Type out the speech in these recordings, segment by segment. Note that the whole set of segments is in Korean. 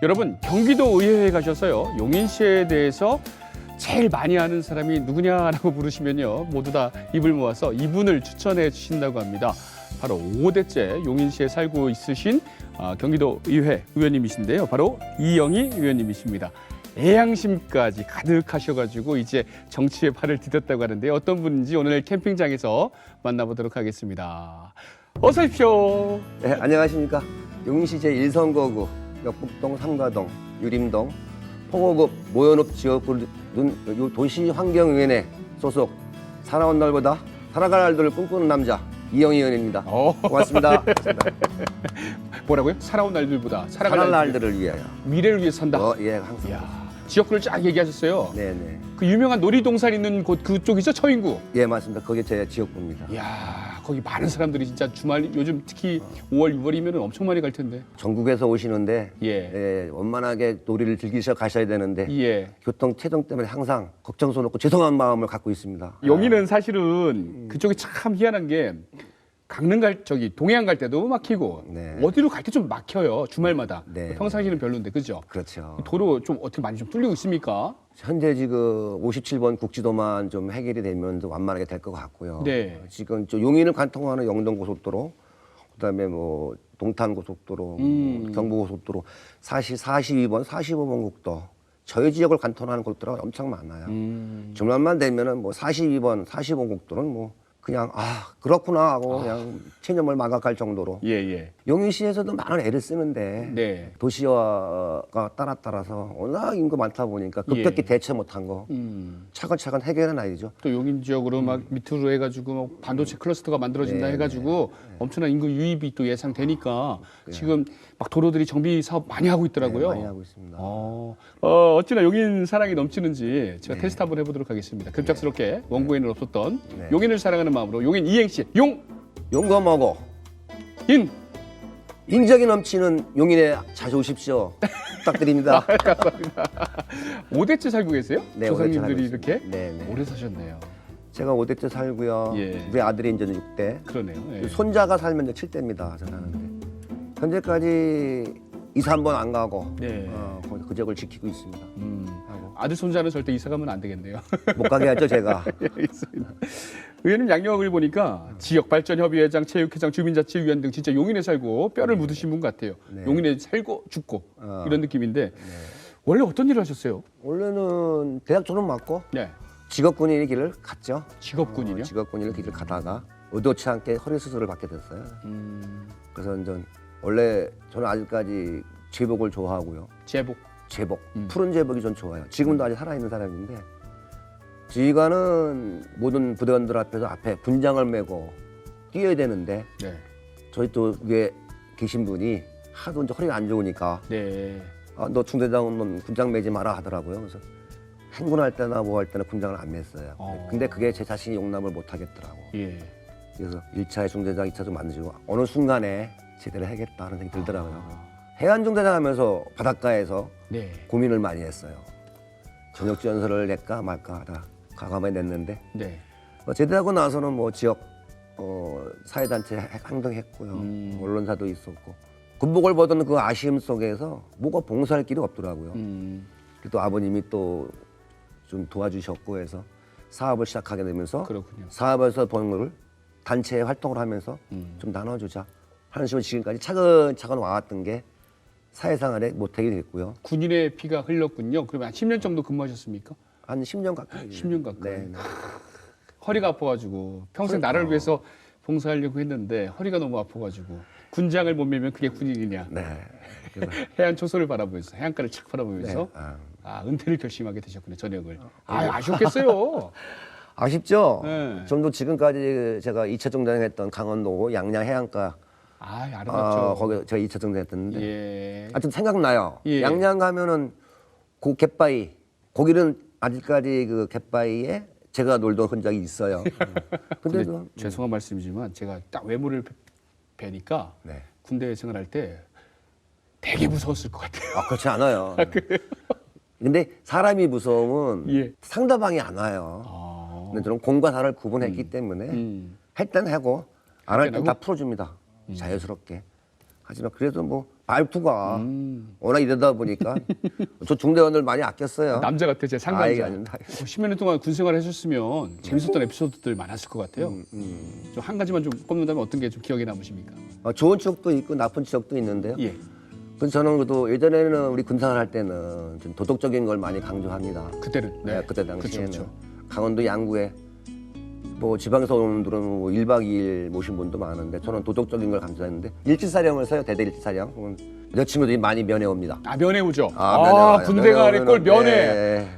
여러분, 경기도 의회에 가셔서요, 용인시에 대해서 제일 많이 아는 사람이 누구냐라고 물으시면요, 모두 다 입을 모아서 이분을 추천해 주신다고 합니다. 바로 5대째 용인시에 살고 있으신 경기도 의회 의원님이신데요. 바로 이영희 의원님이십니다. 애양심까지 가득하셔가지고 이제 정치에 발을 디뎠다고 하는데 어떤 분인지 오늘 캠핑장에서 만나보도록 하겠습니다. 어서 오십시오. 네, 안녕하십니까. 용인시 제1선거구 역북동, 삼가동, 유림동, 포고급 모연읍 지역구를 둔 도시환경위원회 소속 살아온 날보다 살아갈 날들을 꿈꾸는 남자 이영희 의원입니다. 고맙습니다. 뭐라고요? 살아온 날들보다 살아갈 날들을 위하여. 미래를 위해 산다. 예, 항상. 이야, 지역구를 쫙 얘기하셨어요. 네네. 그 유명한 놀이동산 있는 곳 그쪽이죠? 처인구. 예, 맞습니다. 거기 제 지역구입니다. 이야, 거기 많은 사람들이 진짜 주말 요즘 특히 5월, 6월이면 엄청 많이 갈 텐데. 전국에서 오시는데 예. 원만하게 놀이를 즐기셔 가셔야 되는데 예. 교통 체증 때문에 항상 걱정스럽고 죄송한 마음을 갖고 있습니다. 여기는 사실은 그쪽이 참 희한한 게 강릉 동해안 갈 때도 막히고 네. 어디로 갈 때 좀 막혀요, 주말마다. 네. 평상시는 별로인데, 그죠? 그렇죠. 도로 좀 어떻게 많이 좀 뚫리고 있습니까? 현재 지금 57번 국지도만 좀 해결이 되면 좀 완만하게 될 것 같고요. 네. 지금 저 용인을 관통하는 영동고속도로, 그다음에 뭐 동탄고속도로, 경부고속도로, 42번, 45번 국도, 저희 지역을 관통하는 국도가 엄청 많아요. 주말만 되면은 뭐 42번, 45번 국도는 뭐 그냥 그렇구나 하고 그냥 체념을 망각할 정도로. 예, 예. 용인시에서도 많은 애를 쓰는데 네. 도시화가 따라 워낙 인구 많다 보니까 급격히 예. 대처 못한 거 차근차근 해결은 아니죠. 또 용인 지역으로 막 밑으로 해가지고 뭐 반도체 클러스터가 만들어진다 네, 해가지고 엄청난 인구 유입이 또 예상되니까 지금 막 도로들이 정비 사업 많이 하고 있더라고요. 네, 많이 하고 있습니다. 어찌나 용인 사랑이 넘치는지 제가 테스트 한번 해보도록 하겠습니다. 급작스럽게 원고에는 없었던 용인을 사랑하는 마음으로 용인 이행시 용감하고 인정이 넘치는 용인에 자주 오십시오. 부탁드립니다. 감사합니다. 5대째 살고 계세요? 네, 조상님들이 5대째 살고 이렇게 있습니다. 네, 네. 오래 사셨네요. 제가 5대째 살고요. 예. 우리 아들이 이제 6대. 그러네요. 예. 손자가 살면 이제 7대입니다. 저는 하는데 현재까지 2, 3번 안 가고 네. 그 지역을 지키고 있습니다. 하고. 아들 손자는 절대 이사 가면 안 되겠네요. 못 가게 하죠 제가. 알겠습니다. 의원님 양력을 보니까 지역발전협의회장, 체육회장, 주민자치위원 등 진짜 용인에 살고 뼈를 묻으신 분 같아요. 네. 용인에 살고 죽고 이런 느낌인데 원래 어떤 일을 하셨어요? 원래는 대학 졸업 맞고 네. 직업군인의 길을 갔죠. 직업군인이요? 직업군인의 길을 가다가 의도치 않게 허리 수술을 받게 됐어요. 그래서 이제 원래 저는 아직까지 제복을 좋아하고요. 제복. 푸른 제복이 전 좋아요. 지금도 아직 살아있는 사람인데 지휘관은 모든 부대원들 앞에 군장을 메고 뛰어야 되는데 네. 저희 또 위에 계신 분이 하도 이제 허리가 안 좋으니까 네. 너 중대장은 군장 매지 마라 하더라고요. 그래서 행군할 때나 뭐 할 때는 군장을 안 맸어요. 근데 그게 제 자신이 용납을 못 하겠더라고. 예. 그래서 1차에 중대장, 2차도 만들고 어느 순간에 제대로 해야겠다는 생각이 들더라고요. 해안중대장 하면서 바닷가에서 네. 고민을 많이 했어요. 전역지원서를 낼까 말까 하다 과감하게 냈는데 네. 제대하고 나서는 뭐 지역 사회단체 행동했고요. 언론사도 있었고 군복을 보던 그 아쉬움 속에서 뭐가 봉사할 길이 없더라고요. 또 아버님이 또 좀 도와주셨고 해서 사업을 시작하게 되면서 그렇군요. 사업에서 버는 거를 단체 활동을 하면서 좀 나눠주자 하는 식으로 지금까지 차근차근 와왔던 게 사회생활에 모태가 됐고요. 군인의 피가 흘렀군요. 그러면 한 10년 정도 근무하셨습니까? 한 10년 가까이. 10년 가까이. 네. 허리가 아파가지고 평생 나라를 위해서 봉사하려고 했는데 허리가 너무 아파가지고 군장을 못 매면 그게 군인이냐. 네. 그래서 해안 초소를 바라보면서 해안가를 착 바라보면서 네. 은퇴를 결심하게 되셨군요. 전역을. 아쉽겠어요. 아쉽죠? 네. 좀더 지금까지 제가 2차 정장했던 강원도 양양 해안가 아름답죠. 거기 제가 2차 정장했었는데 예. 하여튼 생각나요. 예. 양양 가면은 그 갯바위 거기는 아직까지 그 갯바위에 제가 놀던 흔적이 있어요. 근데 죄송한 말씀이지만 제가 딱 외모를 뵈니까 네. 군대 생활할 때 되게 무서웠을 것 같아요. 그렇지 않아요. 근데 사람이 무서우면 예. 상대방이 안 와요. 근데 저는 공과 사를 구분했기 때문에 할 땐 하고 안 할 땐 다 풀어줍니다. 자연스럽게. 하지만 그래도 뭐 말투가 워낙 이러다 보니까 저 중대원들 많이 아꼈어요. 남자 같아, 제 아이, 상관자. 아닙니다. 10여 년 동안 군생활 하셨으면 재밌었던 에피소드들 많았을 것 같아요. 좀 한 가지만 좀 꼽는다면 어떤 게 좀 기억에 남으십니까? 좋은 추억도 있고 나쁜 추억도 있는데요. 예. 그래서 저는 그래도 예전에는 우리 군생활 할 때는 좀 도덕적인 걸 많이 강조합니다. 그때는 네, 그때 당시에는 그쵸. 강원도 양구에 뭐 지방에서 오는 분들은 뭐 1박 2일 모신 분도 많은데 저는 도덕적인 걸 강조했는데 일지사령을 써요. 대대 일지사령. 그러면 여자친구들이 많이 면회 옵니다. 아, 면회 오죠. 면회 와요. 군대가 아닐 걸 면회. 네.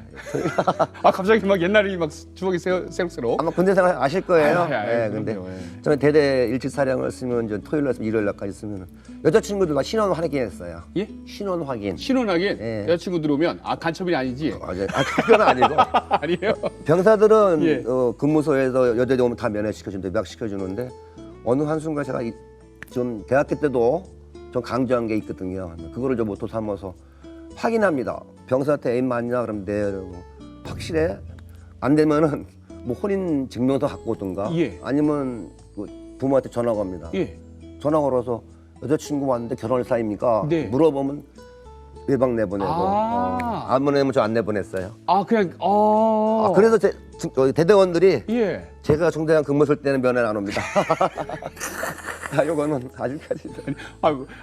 아, 갑자기 막 옛날이 막 주먹이 새록새록. 아마 군대 생활 아실 거예요. 네, 그럼요. 근데 예. 저는 대대 일지사령을 쓰면 이제 토요일 날 일요일 날까지 쓰면 여자친구들과 신원 확인했어요. 예? 신원 확인. 신혼하게 예. 여자친구 들어오면 간첩이 아니지. 그건 아니고 아니에요? 병사들은 예. 근무소에서 여자들이 오면 다 면회시켜주는데 입학시켜주는데 어느 한순간 제가 좀 대학교 때도 좀 강조한 게 있거든요. 그거를 좀 모토 삼아서 확인합니다. 병사한테 애인 맞냐? 그러면 네. 그러고 확실해? 안 되면은 뭐 혼인 증명서 갖고 오든가 예. 아니면 뭐 부모한테 전화 겁니다. 예. 전화 걸어서 여자친구 왔는데 결혼할 사이입니까? 네. 물어보면 외박 내보내고 안 보내면 저 안 내보냈어요. 그냥 그래서 대대원들이 예. 제가 중대장 근무 쓸 때는 면회를 안 옵니다. 요거는 아직까지.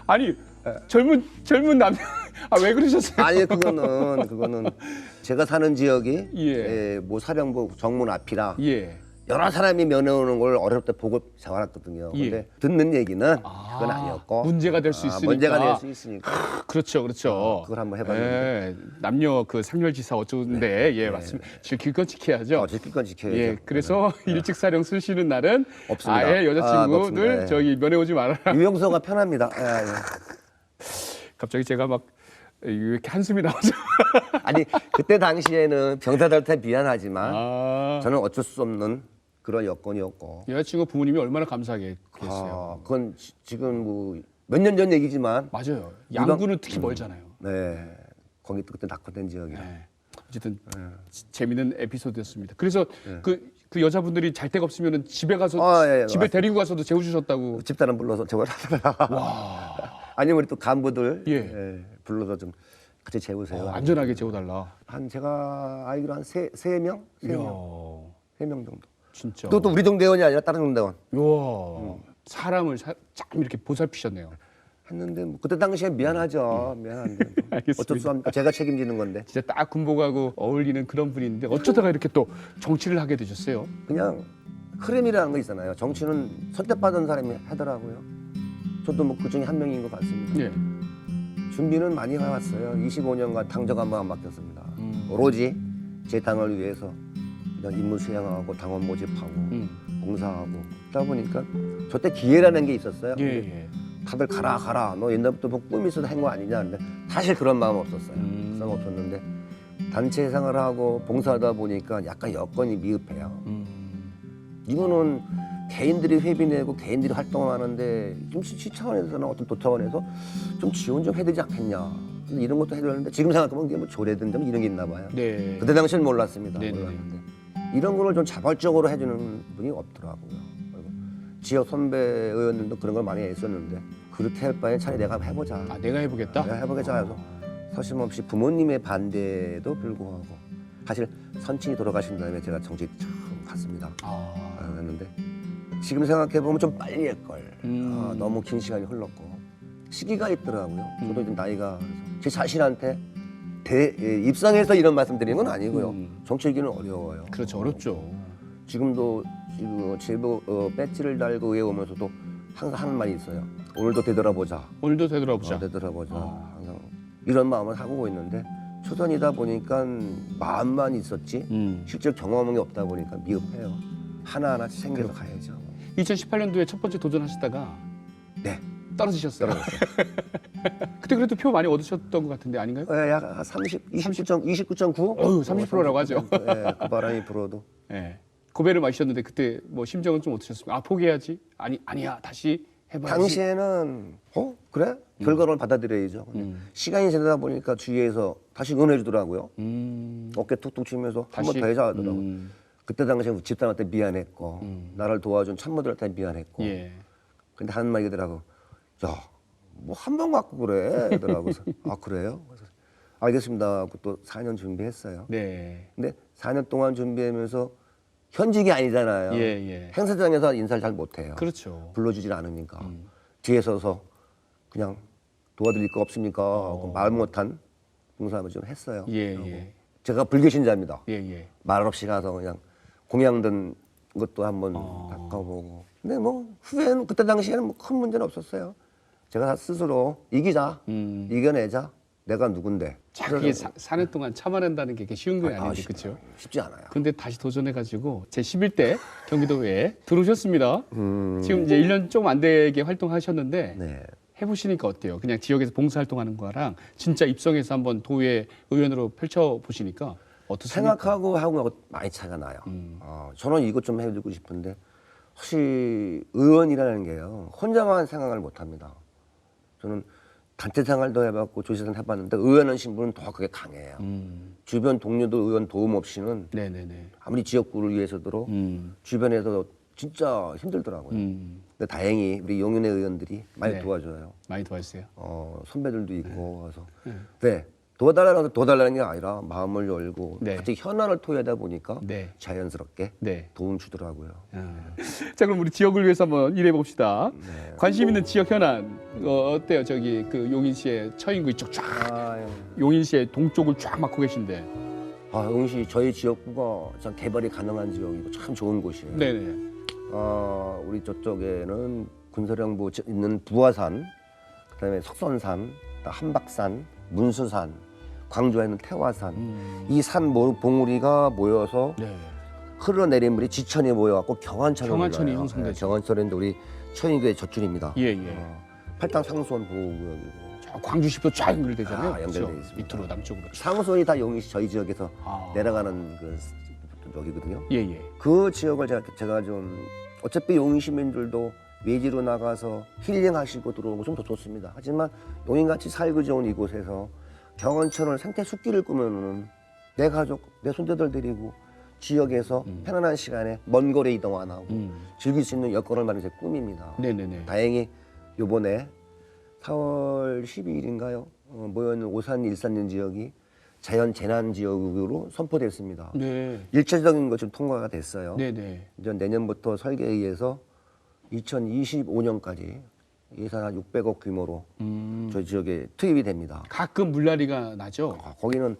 아니 젊은 남자 왜 그러셨어요? 아니 그거는 제가 사는 지역이 예. 뭐 사령부 정문 앞이라 예. 여러 사람이 면회 오는 걸 어릴 때 보고 자라났거든요. 예. 근데 듣는 얘기는 그건 아니었고 문제가 될 수 있으니까. 문제가 될 수 있으니까. 그렇죠. 그걸 한번 해봤는데. 남녀 그 상렬지사 어쩌는데 예 맞습니다. 지킬 건 지켜야죠. 지킬 건 지켜야죠. 예, 그래서 일찍 사령 쓰시는 날은 없습니다. 아예 여자친구들 없습니다. 예. 저기 면회 오지 말아라. 유영서가 편합니다. 갑자기 제가 막 이렇게 한숨이 나오죠. 아니 그때 당시에는 병사들한테 미안하지만 저는 어쩔 수 없는 그런 여건이었고. 여자친구 부모님이 얼마나 감사하게 그랬어요. 그건 지금 뭐 몇 년 전 얘기지만. 맞아요. 양구는 특히 멀잖아요. 네, 거기 또 그때 낙후된 지역이라. 네. 어쨌든 재미있는 에피소드였습니다. 그래서 그 여자분들이 잘 데가 없으면 집에 가서 집에 데리고 가서도 재워주셨다고. 집사람 불러서 저걸 하더라. 아니면 우리 또 간부들 불러서 좀 같이 재우세요. 안전하게 재워달라. 제가 알기로 한 세 명 정도. 진짜. 또 우리 중대원이 아니라 다른 중대원. 사람을 참 이렇게 보살피셨네요. 했는데 뭐 그때 당시에 미안하죠. 미안한데 뭐 알겠습니다. 어쩔 수 없습니다. 제가 책임지는 건데. 진짜 딱 군복하고 어울리는 그런 분인데 어쩌다가 이렇게 또 정치를 하게 되셨어요? 그냥 흐름이라는 거 있잖아요. 정치는 선택받은 사람이 하더라고요. 저도 뭐 그중에 한 명인 것 같습니다. 예. 준비는 많이 해왔어요. 25년간 당적 한번 안 맡겼습니다. 오로지 제 당을 위해서 그냥 임무 수행하고 당원 모집하고 봉사하고 그러다 보니까 저 때 기회라는 게 있었어요. 예. 다들 가라 너 옛날부터 뭐 꿈이 있어서 한 거 아니냐 근데 사실 그런 마음 없었어요. 그런 마음 없었는데 단체 생활하고 봉사하다 보니까 약간 여건이 미흡해요. 이거는 개인들이 회비 내고 개인들이 활동하는데 좀 시 차원에서나 어떤 도 차원에서 좀 지원 좀 해야 되지 않겠냐. 근데 이런 것도 해야 되는데 지금 생각해보면 이게 뭐 조례든 좀 이런 게 있나 봐요. 네. 그때 당시는 몰랐습니다. 네네. 몰랐는데 이런 거를 좀 자발적으로 해주는 분이 없더라고요. 그리고 지역 선배 의원들도 그런 걸 많이 애썼는데 그렇게 할 바에 차라리 내가 해보자. 내가 해보겠다? 내가 해보겠자 해서 서슴없이 부모님의 반대에도 불구하고 사실 선친이 돌아가신 다음에 제가 정직 처음 갔습니다. 그랬는데 지금 생각해보면 좀 빨리 할걸. 너무 긴 시간이 흘렀고 시기가 있더라고요. 저도 좀 나이가 제 자신한테 입상해서 이런 말씀드리는 건 아니고요. 정치기는 어려워요. 그렇죠, 어렵죠. 지금도 제보 배지를 달고 위에 오면서도 항상 하는 말이 있어요. 오늘도 되돌아보자. 오늘도 되돌아보자. 되돌아보자. 항상 이런 마음을 하고 있는데 초선이다 보니까 마음만 있었지 실제 경험이 없다 보니까 미흡해요. 하나하나 챙겨서 가야죠. 2018년도에 첫 번째 도전하시다가 네. 떨어지셨어요. 그때 그래도 표 많이 얻으셨던 것 같은데 아닌가요? 약 29.9? 30%라고 하죠. 네, 그 바람이 불어도. 네. 고배를 마셨는데 그때 뭐 심정은 좀 어떠셨습니까? 포기해야지? 아니야 다시 해봐야지. 당시에는 그래? 결과를 받아들여야죠. 시간이 지나다 보니까 주위에서 다시 응원해 주더라고요. 어깨 툭툭 치면서 한 번 더 해자 하더라고요. 그때 당시에 집사람한테 미안했고 나를 도와준 참모들한테 미안했고 예. 근데 하는 말이더라고. 야, 뭐 한 번 갖고 그래. 더라고. 그래서 아 그래요? 그래서 알겠습니다. 또 4년 준비했어요. 네. 근데 4년 동안 준비하면서 현직이 아니잖아요. 예. 행사장에서 인사를 잘 못해요. 그렇죠. 불러주질 않으니까 뒤에 서서 그냥 도와드릴 거 없습니까? 하고 말 못한 봉사를 좀 했어요. 예. 제가 불교신자입니다. 예. 말 없이 가서 그냥 공양 든 것도 한번 닦아보고. 근데 뭐 후회는 그때 당시에는 뭐 큰 문제는 없었어요. 제가 스스로 이기자, 이겨내자. 내가 누군데. 자, 그게 4년 동안 참아낸다는 게 쉬운 게 아닌데, 그렇죠? 쉽지 않아요. 근데 다시 도전해가지고 제 11대 경기도에 들어오셨습니다. 지금 이제 1년 조금 안 되게 활동하셨는데 네. 해보시니까 어때요? 그냥 지역에서 봉사활동하는 거랑 진짜 입성해서 한번 도의 의원으로 펼쳐보시니까 어떻습니까? 생각하고 하고 많이 차이가 나요. 저는 이것 좀 해주고 싶은데 혹시 의원이라는 게요. 혼자만 생각을 못합니다. 저는 단체 생활도 해봤고 조시생 해봤는데 의원한 신분은 더 그게 강해요. 주변 동료도 의원 도움 없이는 네네네. 아무리 지역구를 위해서도 주변에서 진짜 힘들더라고요. 근데 다행히 우리 용인의 의원들이 많이 네. 도와줘요. 많이 도와주세요. 선배들도 있고 그래서 네. 도와달라는 게 아니라 마음을 열고 네. 같이 현안을 토하다 보니까 네. 자연스럽게 네. 도움 주더라고요. 자, 그럼 우리 지역을 위해서 한번 일해 봅시다. 네. 관심 있는 지역 현안 어때요? 저기 그 용인시의 처인구 이쪽 쫙, 아유. 용인시의 동쪽을 쫙 맡고 계신데. 용시 저희 지역구가 참 개발이 가능한 지역이고 참 좋은 곳이에요. 네네. 우리 저쪽에는 군사령부 있는 부화산, 그다음에 석선산, 한박산, 문수산, 광주에 있는 태화산, 이 산 봉우리가 모여서 네. 흘러내린 물이 지천이 모여갖고 경안천을 경안천이 불러요. 형성되죠. 네, 경안천인데 우리 천인교의 젖줄입니다. 예. 팔당 상수원 보호구역이고 저 광주시도 쫙 연결되잖아요. 연결돼 그렇죠? 있습니다. 밑으로 남쪽으로. 상수원이 다 용인시 저희 지역에서 아. 내려가는 그 여기거든요. 예. 그 지역을 제가 좀 어차피 용인 시민들도 외지로 나가서 힐링하시고 들어오고 좀 더 좋습니다. 하지만 용인같이 살기 좋은 이곳에서 경원천을 생태 숲길을 꾸면은 내 가족, 내 손자들 데리고 지역에서 편안한 시간에 먼 거리 이동 안 하고 즐길 수 있는 여건을 마련이 제 꿈입니다. 네네네. 다행히 요번에 4월 12일인가요? 모여있는 오산 일산면 지역이 자연 재난 지역으로 선포됐습니다. 네. 일차적인 것 좀 통과가 됐어요. 네네. 이제 내년부터 설계에 의해서 2025년까지 예산 한 600억 규모로 저희 지역에 투입이 됩니다. 가끔 물난리가 나죠. 거기는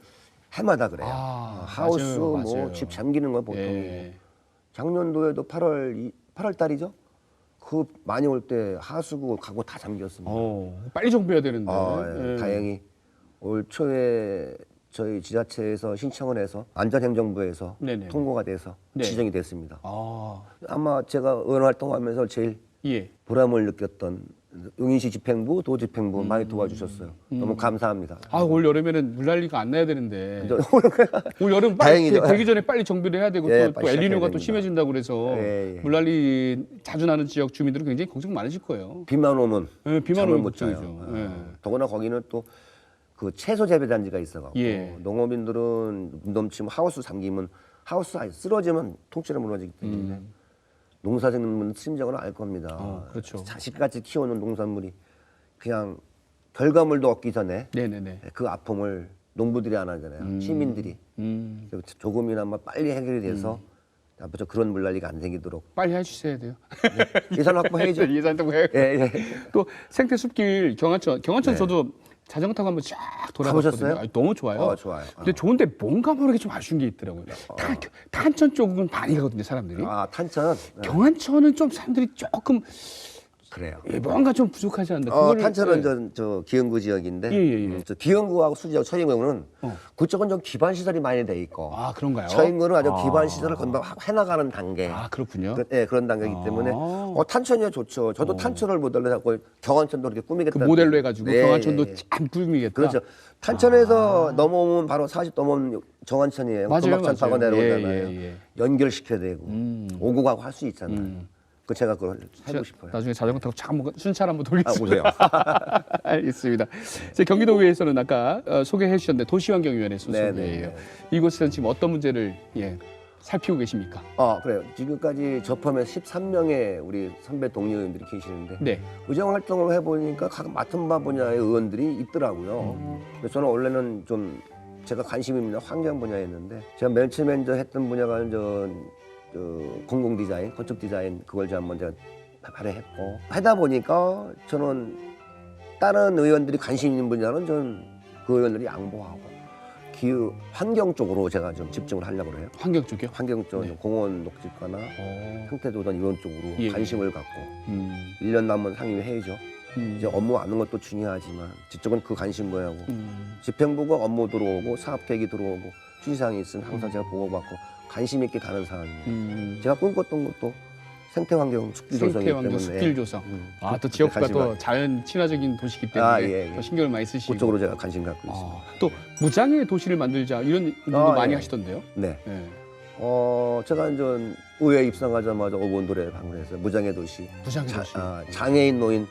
해마다 그래요. 하우스 맞아요. 뭐 집 잠기는 건 보통이고 예. 작년도에도 8월 달이죠. 그 많이 올 때 하수구 가구 다 잠겼습니다. 빨리 정비해야 되는데. 예. 다행히 올 초에 저희 지자체에서 신청을 해서 안전행정부에서 네네. 통보가 돼서 네. 지정이 됐습니다. 아, 아마 제가 의원 활동하면서 제일 예. 보람을 느꼈던 용인시 집행부, 도집행부 많이 도와주셨어요. 너무 감사합니다. 올 여름에는 물난리가 안 나야 되는데. 저- 올 여름 빨리 다행이죠. 되기 전에 빨리 정비를 해야 되고 예, 또 빨리 엘니뇨가 시작해야 또 심해진다고 그래서 예. 물난리 자주 나는 지역 주민들은 굉장히 걱정 많으실 거예요. 비만 오면 예, 비만 잠을 오면 못 자요. 걱정이죠. 예. 더구나 거기는 또 그 채소 재배 단지가 있어갖고 예. 농업인들은 넘치면 하우스 잠기면 하우스 아예 쓰러지면 통째로 무너지기 때문에 농사 짓는 분은 심정을 알 겁니다. 그렇죠. 자식같이 키우는 농산물이 그냥 결과물도 얻기 전에 네네네. 그 아픔을 농부들이 안 하잖아요. 시민들이. 그래서 조금이나마 빨리 해결이 돼서 앞으로 그런 물난리가 안 생기도록 빨리 해주셔야 돼요. 예산 확보해야죠. 예산 때문에. 예. 또 생태숲길 경안천 네. 저도 자전거 타고 한번 쫙 돌아봤거든요. 가보셨어요? 너무 좋아요. 좋아요. 근데 좋은데 뭔가 모르게 좀 아쉬운 게 있더라고요. 탄천 쪽은 많이 가거든요, 사람들이. 탄천. 경안천은 좀 사람들이 조금 그래요. 뭔가 좀 부족하지 않나. 그거를- 탄천은 저 기흥구 지역인데 예. 저 기흥구하고 수지역 처인구는 그쪽은 좀 기반 시설이 많이 돼 있고 그런가요? 처인구는 아주 기반 시설을 건너 해나가는 단계. 그렇군요. 그런 단계이기 때문에 탄천이 좋죠. 저도 탄천을 모델로 해서 경안천도 이렇게 그 꾸미겠다. 모델로 해가지고 네, 경안천도 예. 참 꾸미겠다. 그렇죠. 탄천에서 넘어오면 바로 40 넘으면 정안천이에요. 맞아요, 금박천 타고 맞아요. 내려오잖아요. 예. 연결시켜야 되고 오고 가고 할 수 있잖아요. 그 제가 그걸 해보고 싶어요. 나중에 자전거 타고 쫙 한번 순찰 한번 돌겠습니다. 오세요. 알겠습니다. 제 경기도의회에서는 아까 소개해 주셨는데 도시환경위원회 소속이에요. 네네. 이곳에서는 지금 어떤 문제를 살피고 계십니까? 그래요. 지금까지 접하면 13명의 우리 선배 동료의원들이 계시는데 네. 의정 활동을 해보니까 각 맡은 바 분야의 의원들이 있더라고요. 그래서 저는 원래는 좀 제가 관심 있는 환경 분야였는데 제가 맨 처음에 했던 분야가 공공 디자인, 건축 디자인 그걸 제가 먼저 발휘했고 하다 보니까 저는 다른 의원들이 관심 있는 분야는 저는 그 의원들이 양보하고 기후 환경 쪽으로 제가 좀 집중을 하려고 그래요. 환경 쪽이요? 환경 쪽 네. 공원 녹지과나 생태도단 이런 쪽으로 예. 관심을 갖고 1년 남은 상임위 회의죠. 이제 업무 아는 것도 중요하지만 저쪽은 그 관심 분야고 집행부가 업무 들어오고 사업 계획이 들어오고 취지사항이 있으면 항상 제가 보고받고 관심 있게 가는 사람입니다. 제가 꿈꿨던 것도 생태환경 숲길 조성이기 생태환경 때문에 숲길 조성. 또 지역과 관심 또 갖고 자연 친화적인 도시기 때문에 예. 더 신경을 많이 쓰시고. 그쪽으로 제가 관심 갖고 있습니다. 또 무장의 도시를 만들자 이런 운동도 많이 예. 하시던데요. 네. 네. 제가 이제 의회에 입성하자마자 오본도에 방문해서 무장의 도시, 무장의 도시. 장애인, 노인,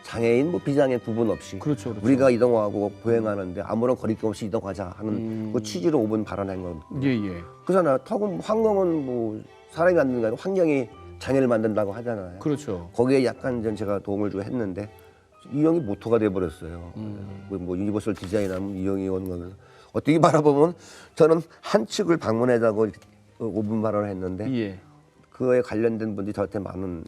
장애인, 비장애인 구분 없이 그렇죠. 우리가 이동하고 보행하는데 아무런 거리낌 없이 이동하자 하는 그 취지로 5분 발언한 거거든요. 예. 그러잖아요. 환경은 뭐 사람이 만드는 게 아니고 환경이 장애를 만든다고 하잖아요. 그렇죠. 거기에 약간 좀 제가 도움을 주고 했는데 이 형이 모토가 돼버렸어요. 뭐 유니버설 디자인하면 이 형이 오는 거면서 어떻게 바라보면 저는 한 측을 방문해자고 5분 발언을 했는데 예. 그에 관련된 분들이 저한테 많은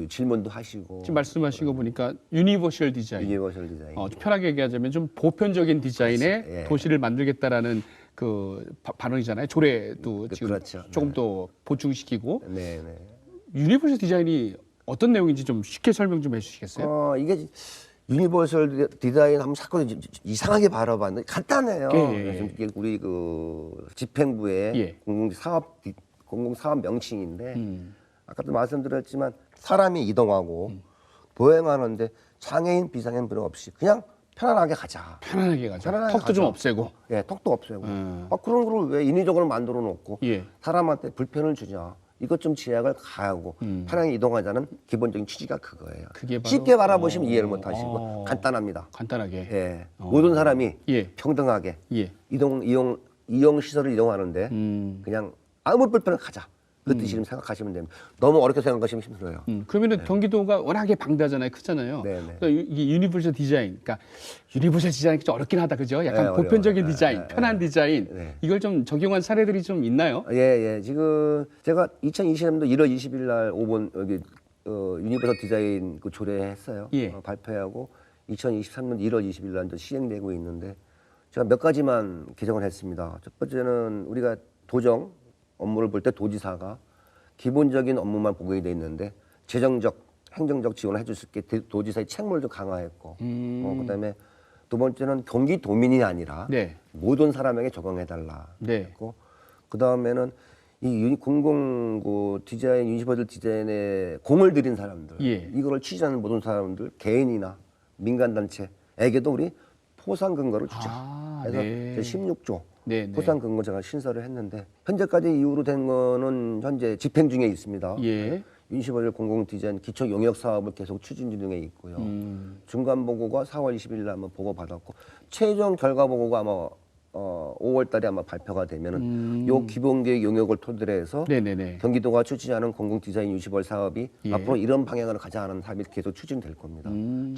질문도 하시고 지금 말씀하신 거 보니까 유니버셜 디자인. 유니버설 디자인. 좀 편하게 얘기하자면 좀 보편적인 디자인의 그렇지. 예. 도시를 만들겠다라는 그 발언이잖아요. 조례도 지금 그렇죠. 조금 더 보충시키고 네. 유니버셜 디자인이 어떤 내용인지 좀 쉽게 설명 좀 해주시겠어요? 이게 유니버설 디자인 하면 자꾸 이상하게 바라봤는데 간단해요. 예. 이게 우리 그 집행부의 예. 공공사업 명칭인데 아까도 말씀드렸지만 사람이 이동하고 보행하는데 장애인, 비장애인 필요 없이 그냥 편안하게 가자. 편안하게 가죠. 편안하게 턱도 좀 가죠. 없애고. 예, 턱도 없애고. 그런 거를 왜 인위적으로 만들어 놓고 예. 사람한테 불편을 주냐. 이것 좀 제약을 가하고 편하게 이동하자는 기본적인 취지가 그거예요. 그게 바로- 쉽게 바라보시면 이해를 못 하시고 간단합니다. 간단하게. 예. 모든 사람이 예. 평등하게 예. 이용 시설을 이용하는데 그냥 아무 불편을 가자. 그 뜻이 생각하시면 됩니다. 너무 어렵게 생각하시면 힘들어요. 그러면은 경기도가 워낙에 방대하잖아요, 크잖아요. 네. 그러니까 이게 유니버셜 디자인, 그러니까 유니버셜 디자인이 좀 어렵긴 하다, 그죠? 약간 네, 보편적인 어려워요. 디자인, 네, 편한 디자인, 네. 이걸 좀 적용한 사례들이 좀 있나요? 예. 지금 제가 2020년도 1월 20일 날 5번 여기 유니버설 디자인 그 조례했어요. 예. 발표하고 2023년 1월 20일 날 시행되고 있는데 제가 몇 가지만 개정을 했습니다. 첫 번째는 우리가 도정 업무를 볼 때 도지사가 기본적인 업무만 보게 돼 있는데 재정적, 행정적 지원을 해줄 수 있게 도지사의 책무를 좀 강화했고 그다음에 두 번째는 경기도민이 아니라 네. 모든 사람에게 적용해달라. 네. 했고 그다음에는 이 공공 디자인, 유니버설 디자인에 공을 들인 사람들, 예. 이거를 취재하는 모든 사람들, 개인이나 민간단체에게도 우리 포상 근거를 주자. 그래서 네. 16조 네. 포상 근거 제가 신설을 했는데 현재까지 이후로 된 거는 현재 집행 중에 있습니다. 예. 유니버설 공공 디자인 기초 용역 사업을 계속 추진 중에 있고요. 중간 보고가 4월 20일 날 한번 보고 받았고 최종 결과 보고가 아마 5월 달에 아마 발표가 되면은 요 기본 계획 용역을 토대로 해서 네네네. 경기도가 추진하는 공공 디자인 유니버설 사업이 예. 앞으로 이런 방향으로 가자 하는 사업이 계속 추진될 겁니다.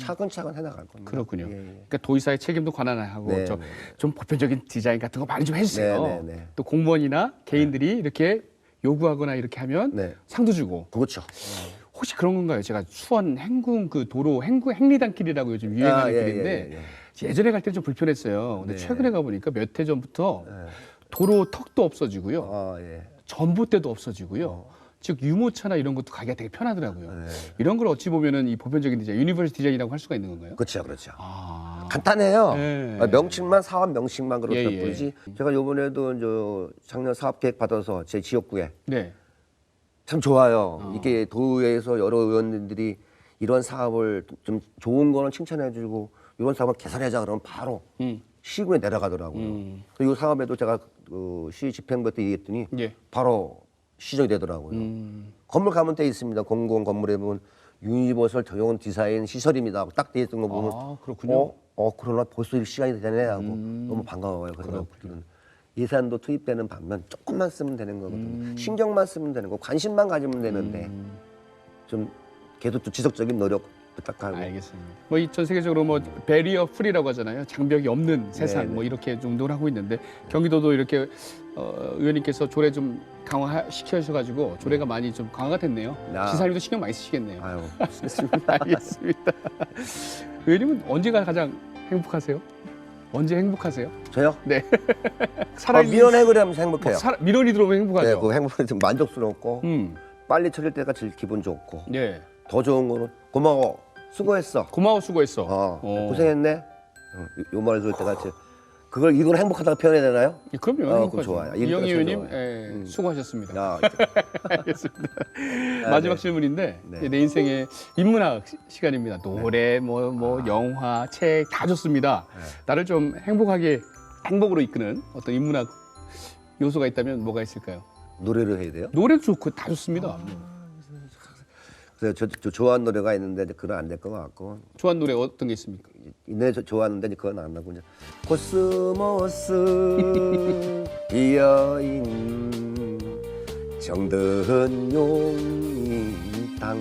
차근차근 해나갈 겁니다. 그렇군요. 예. 그러니까 도의사의 책임도 관할하고 네, 좀 보편적인 디자인 같은 거 많이 좀 해주세요. 네. 또 공무원이나 개인들이 이렇게 요구하거나 이렇게 하면 네. 상도 주고. 그렇죠. 혹시 그런 건가요? 제가 수원 행궁 그 도로 행리단길이라고 요즘 유행하는 길인데 예전에 갈 때는 좀 불편했어요. 근데 네. 최근에 가보니까 몇 해 전부터 도로 턱도 없어지고요. 예. 전봇대도 없어지고요. 즉 유모차나 이런 것도 가기가 되게 편하더라고요. 네. 이런 걸 어찌 보면은 이 보편적인 디자인, 유니버설 디자인이라고 할 수가 있는 건가요? 그렇죠. 아, 간단해요. 네. 명칭만 사업 명칭만 그렇다 예. 뿐이지. 제가 이번에도 작년 사업 계획 받아서 제 지역구에 네. 참 좋아요. 이게 도의회에서 여러 의원님들이 이런 사업을 좀 좋은 거는 칭찬해주고 이런 사업을 개선하자 그러면 바로 시군에 내려가더라고요. 그래서 이 사업에도 제가 시 집행부 때 얘기했더니 예. 바로 시정이 되더라고요. 건물 가면 돼 있습니다. 공공 건물에 보면 유니버설 적용 디자인 시설입니다. 딱 돼 있던 거 보면 그렇군요. 그러나 벌써 이 시간이 되네 하고 너무 반가워요. 그래서 예산도 투입되는 반면 조금만 쓰면 되는 거거든요. 신경만 쓰면 되는 거, 관심만 가지면 되는데 좀 계속 또 지속적인 노력 부탁하고. 알겠습니다. 뭐 이 전 세계적으로 뭐 베리어 프리라고 하잖아요. 장벽이 없는 세상 네, 뭐 이렇게 정도를 하고 있는데 경기도도 이렇게 의원님께서 조례 좀 강화시켜셔가지고 조례가 많이 좀 강화가 됐네요. 아. 시살리도 신경 많이 쓰시겠네요. 아유, 알겠습니다. 의원님은 언제가 가장 행복하세요? 언제 행복하세요? 저요? 네. 민원해 그러면 행복해요. 민원이 들어오면 네, 행복하죠. 그 행복은 좀 만족스럽고 음. 빨리 처릴 때가 제일 기분 좋고 네. 더 좋은 거는 고마워, 수고했어, 고마워 수고했어. 고생했네. 요 말을 들을 때가 제일 그걸 이걸 행복하다고 표현해야 되나요? 그럼요. 그럼 행복하죠. 좋아요. 이영희 이럴 때가 의원님 좋아요. 수고하셨습니다. 야, 알겠습니다. 마지막 네. 질문인데 네. 내 인생의 인문학 시간입니다. 노래, 뭐 영화, 책 다 좋습니다. 네. 나를 좀 행복으로 이끄는 어떤 인문학 요소가 있다면 뭐가 있을까요? 노래를 해야 돼요? 노래도 좋고 다 좋습니다. 그래서 저 좋아하는 노래가 있는데 이제 그건 안 될 것 같고 좋아하는 노래 어떤 게 있습니까? 이 노래 좋아하는데 이제 그건 안 나고 이제 코스모스 여인 정든 용인 땅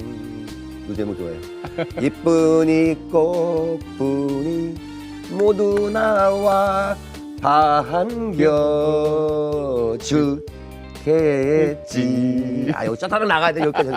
이 제목 좋아해요. 이쁜이 꽃분이 모두 나와 반겨주겠지. 아 여기 짜다가 나가야 돼 여기까지.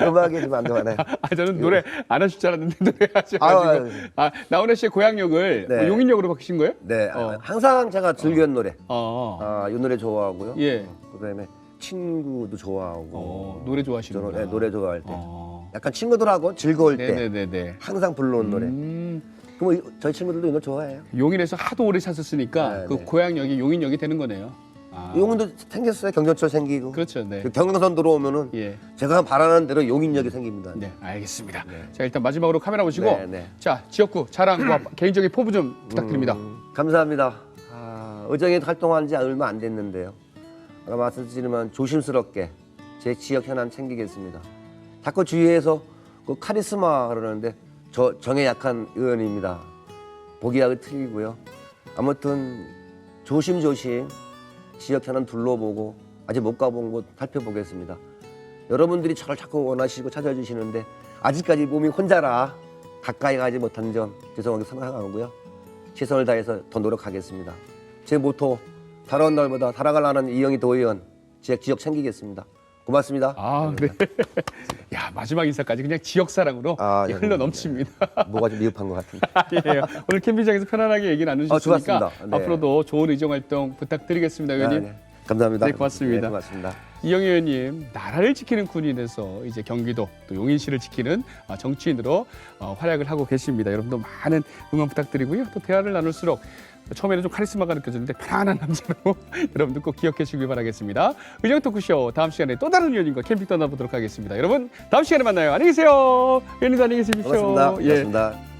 음악이 좀 안 좋아하네. 저는 노래 안 하실 줄 알았는데 노래 하셔가지고 아유. 나훈아 씨의 고향역을 네. 용인역으로 바꾸신 거예요? 네, 항상 제가 즐겨는 노래. 어. 이 노래 좋아하고요. 예. 그다음에 친구도 좋아하고. 노래 좋아하시는구나. 저는 노래 좋아할 때. 어. 약간 친구들하고 즐거울 때 네네네네. 항상 불러온 노래. 음, 그럼 저희 친구들도 이 노래 좋아해요. 용인에서 하도 오래 사셨으니까 네, 그 네. 고향역이 용인역이 되는 거네요. 아, 용인도 생겼어요. 경전철 생기고. 그렇죠. 네. 그 경강선 들어오면은 예. 제가 바라는 대로 용인역이 생깁니다. 네, 알겠습니다. 네. 자, 일단 마지막으로 카메라 보시고 네, 네. 자, 지역구 자랑과 개인적인 포부 좀 부탁드립니다. 감사합니다. 의정에 활동한 지 얼마 안 됐는데요. 아까 말씀드리지만 조심스럽게 제 지역 현안 챙기겠습니다. 자꾸 주위에서 그 카리스마 그러는데 저 정에 약한 의원입니다. 보기하고 틀리고요. 아무튼 조심조심 지역 현안 둘러보고 아직 못 가본 곳 살펴보겠습니다. 여러분들이 저를 자꾸 원하시고 찾아주시는데 아직까지 몸이 혼자라 가까이 가지 못한 점 죄송하게 생각하고요. 최선을 다해서 더 노력하겠습니다. 제 모토 다른 날보다 살아가려는 이영희 도의원 제 지역 챙기겠습니다. 고맙습니다. 아, 네. 야, 마지막 인사까지 그냥 지역 사랑으로 네. 흘러 넘칩니다. 뭐가 좀 미흡한 것 같은데. 아니에요. 오늘 캠핑장에서 편안하게 얘기 나누셨으니까 좋았습니다. 네. 앞으로도 좋은 의정 활동 부탁드리겠습니다, 의원님. 네. 감사합니다. 네, 고맙습니다. 네, 고맙습니다. 이영희 의원님, 나라를 지키는 군인에서 이제 경기도 또 용인시를 지키는 정치인으로 활약을 하고 계십니다. 여러분도 많은 응원 부탁드리고요. 또 대화를 나눌수록 처음에는 좀 카리스마가 느껴졌는데 편안한 남자로 여러분들 꼭 기억해 주시기 바라겠습니다. 의정 토크쇼 다음 시간에 또 다른 의원님과 캠핑 떠나보도록 하겠습니다. 여러분 다음 시간에 만나요. 안녕히 계세요. 의원님도 안녕히 계십시오. 고맙습니다. 예. 고맙습니다.